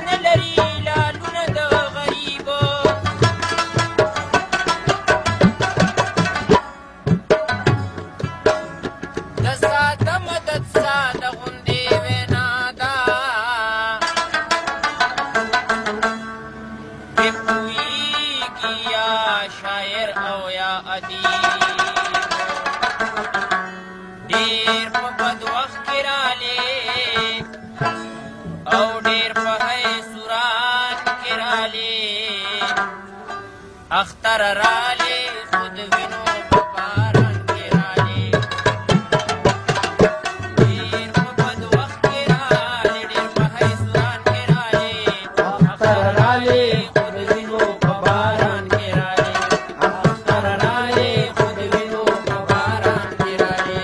نه لري لالونه د غریبو د ساده مدد ساده غوندې وینا ده پرې پوهېږي یا شاعر او یا ادیب ډېر په بد وخت کې رالې او ډېر په حیثوران کې رالې اختر رالې خو د وینو په باران کې رالې ډېر په بد وخت کې رالې ډېر په حیثوران کې رالې اختر رالې خو د وینو په باران کې رالې اختر رالې خو د وینو په باران کې رالې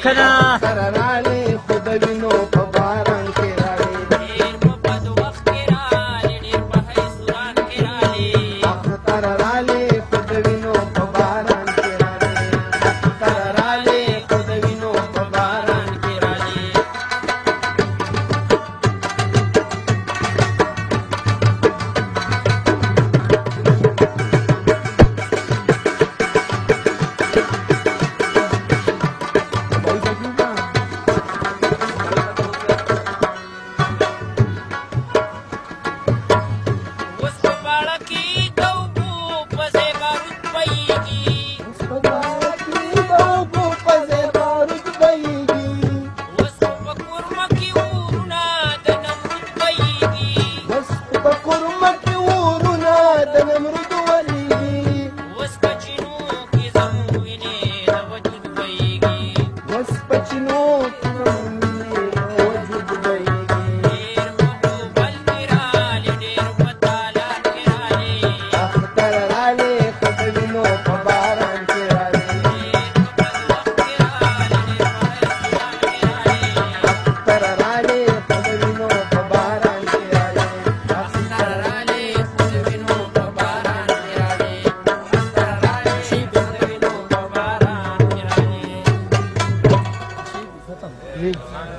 کنه